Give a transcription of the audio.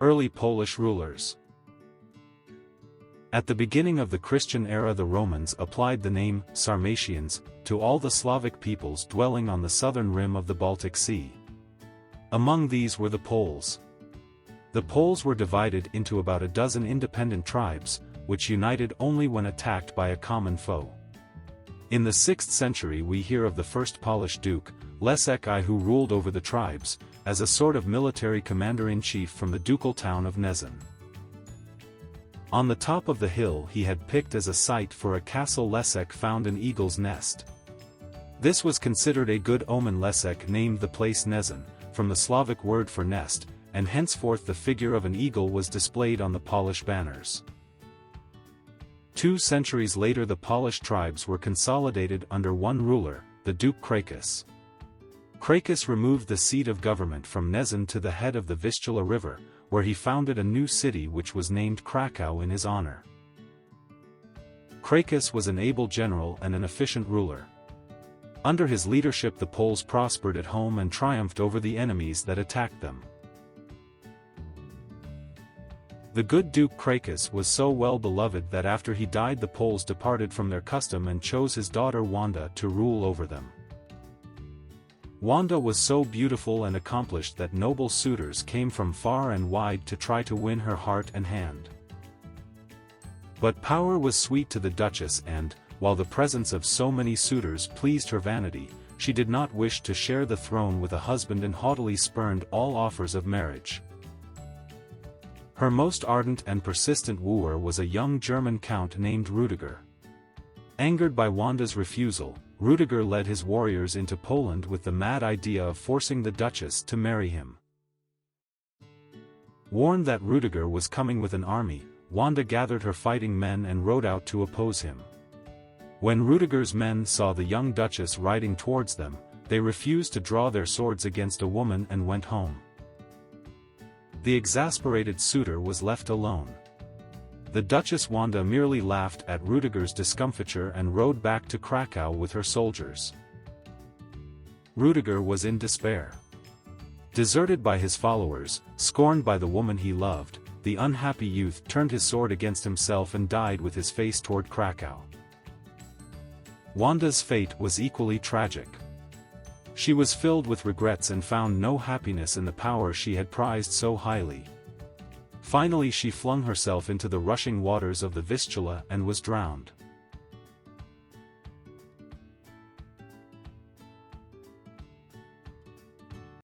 Early Polish rulers. At the beginning of the Christian era, the Romans applied the name Sarmatians to all the Slavic peoples dwelling on the southern rim of the Baltic Sea. Among these were the Poles. The Poles were divided into about a dozen independent tribes, which united only when attacked by a common foe. In the 6th century we hear of the first Polish Duke, Leszek I, who ruled over the tribes, as a sort of military commander-in-chief from the ducal town of Nezen. On the top of the hill he had picked as a site for a castle Leszek found an eagle's nest. This was considered a good omen. Leszek named the place Nezen, from the Slavic word for nest, and henceforth the figure of an eagle was displayed on the Polish banners. 2 centuries later the Polish tribes were consolidated under one ruler, the Duke Cracus. Cracus removed the seat of government from Nezen to the head of the Vistula River, where he founded a new city which was named Krakow in his honor. Cracus was an able general and an efficient ruler. Under his leadership the Poles prospered at home and triumphed over the enemies that attacked them. The good Duke Cracus was so well beloved that after he died the Poles departed from their custom and chose his daughter Wanda to rule over them. Wanda was so beautiful and accomplished that noble suitors came from far and wide to try to win her heart and hand. But power was sweet to the Duchess and, while the presence of so many suitors pleased her vanity, she did not wish to share the throne with a husband and haughtily spurned all offers of marriage. Her most ardent and persistent wooer was a young German count named Rudiger. Angered by Wanda's refusal, Rudiger led his warriors into Poland with the mad idea of forcing the Duchess to marry him. Warned that Rudiger was coming with an army, Wanda gathered her fighting men and rode out to oppose him. When Rudiger's men saw the young Duchess riding towards them, they refused to draw their swords against a woman and went home. The exasperated suitor was left alone. The Duchess Wanda merely laughed at Rudiger's discomfiture and rode back to Krakow with her soldiers. Rudiger was in despair. Deserted by his followers, scorned by the woman he loved, the unhappy youth turned his sword against himself and died with his face toward Krakow. Wanda's fate was equally tragic. She was filled with regrets and found no happiness in the power she had prized so highly. Finally she flung herself into the rushing waters of the Vistula and was drowned.